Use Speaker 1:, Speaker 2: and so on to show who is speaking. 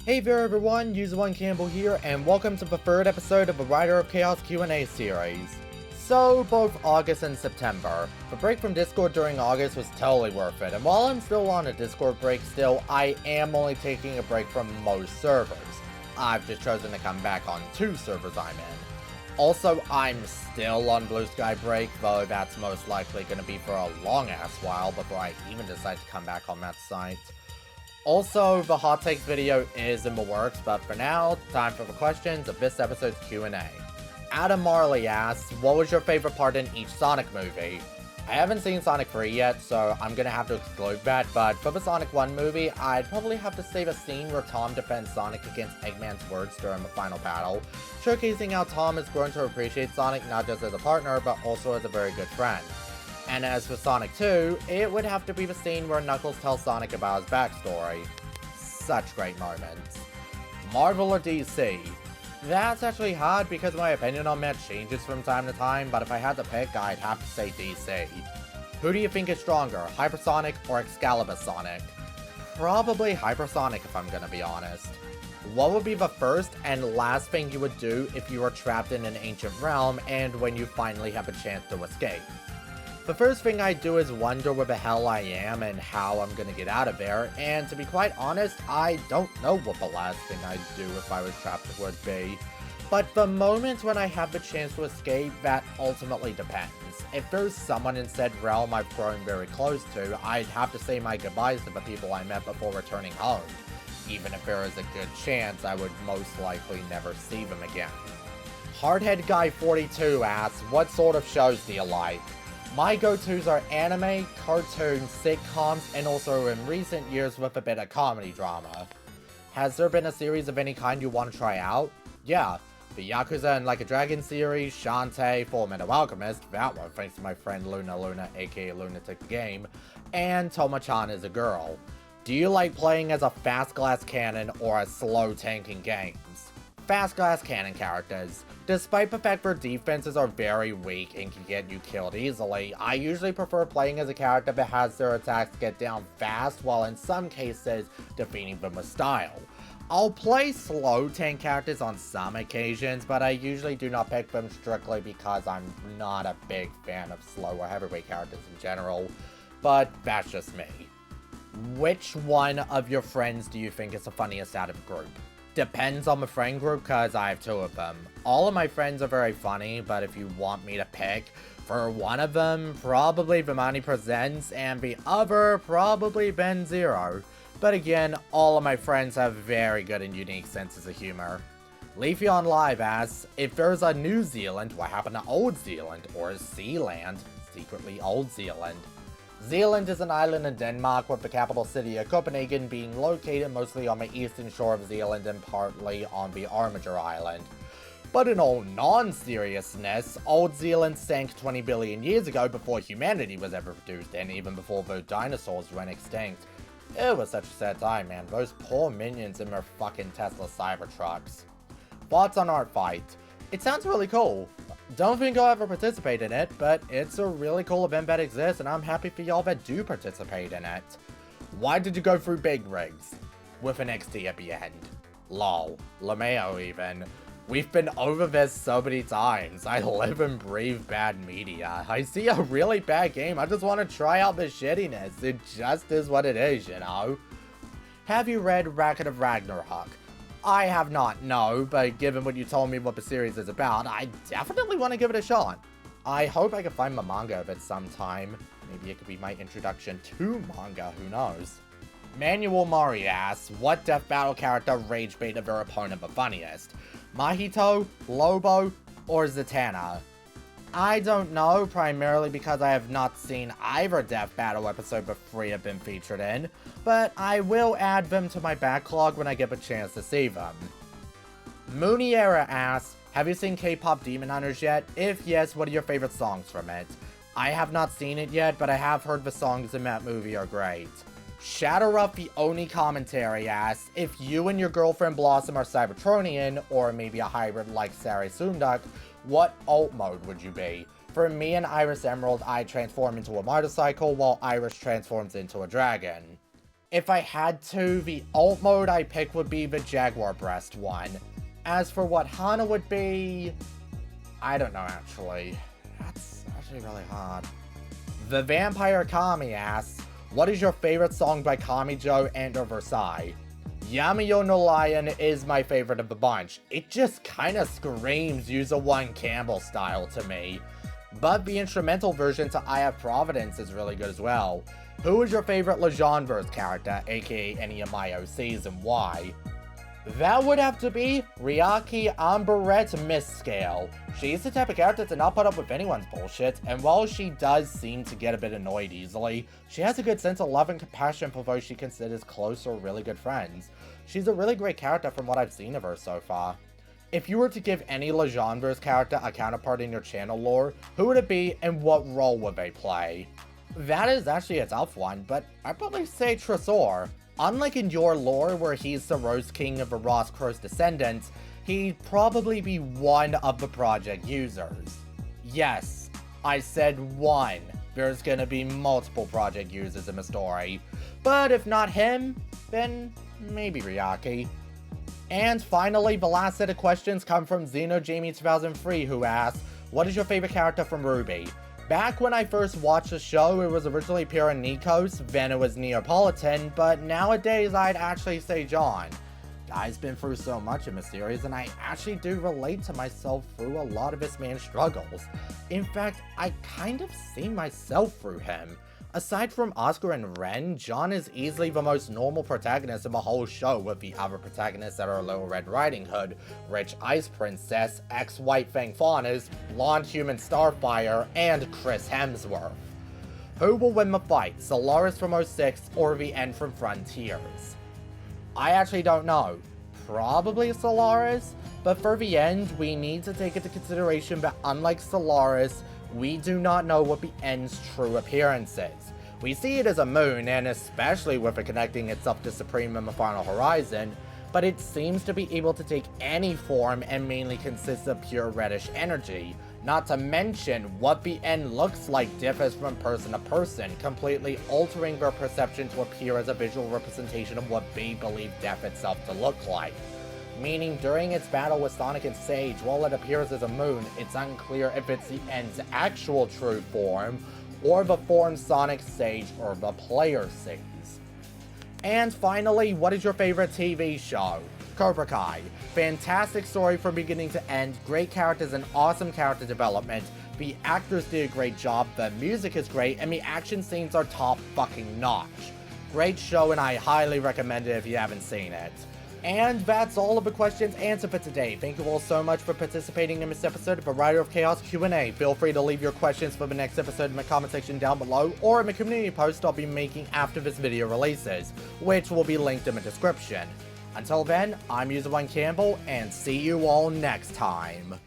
Speaker 1: Hey there everyone, User1Campbell here, and welcome to the third episode of the Rider of Chaos Q&A series. So, both August and September. The break from Discord during August was totally worth it, and while I'm still on a Discord break still, I am only taking a break from most servers. I've just chosen to come back on 2 servers I'm in. Also, I'm still on Blue Sky break, though that's most likely going to be for a long ass while before I even decide to come back on that site. Also, the hot takes video is in the works, but for now, time for the questions of this episode's Q&A. Adam Marley asks, what was your favorite part in each Sonic movie? I haven't seen Sonic 3 yet, so I'm gonna have to exclude that, but for the Sonic 1 movie, I'd probably have to say the scene where Tom defends Sonic against Eggman's words during the final battle, showcasing how Tom has grown to appreciate Sonic not just as a partner, but also as a very good friend. And as for Sonic 2, it would have to be the scene where Knuckles tells Sonic about his backstory. Such great moments. Marvel or DC? That's actually hard because my opinion on that changes from time to time, but if I had to pick, I'd have to say DC. Who do you think is stronger, Hypersonic or Excalibur Sonic? Probably Hypersonic if I'm gonna be honest. What would be the first and last thing you would do if you were trapped in an ancient realm and when you finally have a chance to escape? The first thing I do is wonder where the hell I am and how I'm gonna get out of there, and to be quite honest, I don't know what the last thing I'd do if I was trapped would be. But the moment when I have the chance to escape, that ultimately depends. If there's someone in said realm I've grown very close to, I'd have to say my goodbyes to the people I met before returning home. Even if there is a good chance I would most likely never see them again. Hardhead Guy 42 asks, what sort of shows do you like? My go-tos are anime, cartoons, sitcoms, and also in recent years with a bit of comedy drama. Has there been a series of any kind you want to try out? Yeah, the Yakuza and Like a Dragon series, Shantae, Fullmetal Alchemist, that one thanks to my friend Luna aka Lunatic Game, and Toma-chan is a girl. Do you like playing as a fast glass cannon or a slow tanking games? Fast glass cannon characters. Despite the fact their defenses are very weak and can get you killed easily, I usually prefer playing as a character that has their attacks get down fast while in some cases defeating them with style. I'll play slow tank characters on some occasions, but I usually do not pick them strictly because I'm not a big fan of slow or heavyweight characters in general, but that's just me. Which one of your friends do you think is the funniest out of the group? Depends on the friend group, cause I have 2 of them. All of my friends are very funny, but if you want me to pick, for one of them, probably Vimani Presents, and the other, probably Ben Zero. But again, all of my friends have very good and unique senses of humor. LeafeonLive asks, if there's a New Zealand, what happened to Old Zealand? Or Zealand? Secretly Old Zealand. Zealand is an island in Denmark with the capital city of Copenhagen being located mostly on the eastern shore of Zealand and partly on the Armiger Island. But in all non-seriousness, Old Zealand sank 20 billion years ago before humanity was ever produced and even before the dinosaurs went extinct. It was such a sad time, man. Those poor minions in their fucking Tesla Cybertrucks. Thoughts on Art Fight? It sounds really cool. Don't think I'll ever participate in it, but it's a really cool event that exists and I'm happy for y'all that do participate in it. Why did you go through big rigs? With an XD at the end. Lol. LeMayo even. We've been over this so many times. I live and breathe bad media. I see a really bad game, I just want to try out the shittiness. It just is what it is, you know? Have you read Racket of Ragnarok? I have not, no, but given what you told me what the series is about, I definitely want to give it a shot. I hope I can find the manga of it sometime. Maybe it could be my introduction to manga, who knows. Manuel Murray asks, what death battle character rage baited their opponent the funniest? Mahito, Lobo, or Zatanna? I don't know, primarily because I have not seen either Death Battle episode the 3 have been featured in, but I will add them to my backlog when I get a chance to see them. Mooniera asks, have you seen K-pop Demon Hunters yet? If yes, what are your favorite songs from it? I have not seen it yet, but I have heard the songs in that movie are great. Shadowruff the Oni Commentary asks, if you and your girlfriend Blossom are Cybertronian, or maybe a hybrid like Sari Sunduk, what alt mode would you be? For me and Iris Emerald, I transform into a motorcycle, while Iris transforms into a dragon. If I had to, the alt mode I pick would be the Jaguar Breast one. As for what Hana would be, I don't know actually. That's actually really hard. The Vampire Kami asks, what is your favorite song by Kamijo and or Versailles? Yamiyo no Lion is my favorite of the bunch. It just kinda screams User1Campbell style to me. But the instrumental version to I Have Providence is really good as well. Who is your favorite Legendverse character, aka any of my OCs, and why? That would have to be Ryaki Amberette Misscale. She's the type of character to not put up with anyone's bullshit, and while she does seem to get a bit annoyed easily, she has a good sense of love and compassion for those she considers close or really good friends. She's a really great character from what I've seen of her so far. If you were to give any Legendverse character a counterpart in your channel lore, who would it be and what role would they play? That is actually a tough one, but I'd probably say Tresor. Unlike in your lore where he's the Rose King of the Ross Crow's descendants, he'd probably be one of the project users. Yes, I said one. There's gonna be multiple project users in the story. But if not him, then maybe Ryaki. And finally, the last set of questions come from XenoJamie2003, who asks, what is your favorite character from RWBY? Back when I first watched the show, it was originally Pyrrha Nikos, then it was Neapolitan, but nowadays I'd actually say John. Guy's been through so much in the series, and I actually do relate to myself through a lot of this man's struggles. In fact, I kind of see myself through him. Aside from Oscar and Ren, John is easily the most normal protagonist of the whole show, with the other protagonists that are Little Red Riding Hood, Rich Ice Princess, ex-White Fang Faunus, Blonde Human Starfire, and Chris Hemsworth. Who will win the fight, Solaris from 06 or the End from Frontiers? I actually don't know. Probably Solaris, but for the End, we need to take into consideration that unlike Solaris, we do not know what the End's true appearance is. We see it as a moon, and especially with it connecting itself to Supreme in the Final Horizon, but it seems to be able to take any form and mainly consists of pure reddish energy. Not to mention, what the End looks like differs from person to person, completely altering their perception to appear as a visual representation of what they believe death itself to look like. Meaning during its battle with Sonic and Sage, while it appears as a moon, it's unclear if it's the End's actual true form, or the form Sonic, Sage, or the player sees. And finally, what is your favorite TV show? Cobra Kai. Fantastic story from beginning to end, great characters and awesome character development, the actors did a great job, the music is great, and the action scenes are top fucking notch. Great show, and I highly recommend it if you haven't seen it. And that's all of the questions answered for today. Thank you all so much for participating in this episode of the Rider of Chaos Q&A. Feel free to leave your questions for the next episode in the comment section down below, or in the community post I'll be making after this video releases, which will be linked in the description. Until then, I'm User1Campbell, and see you all next time.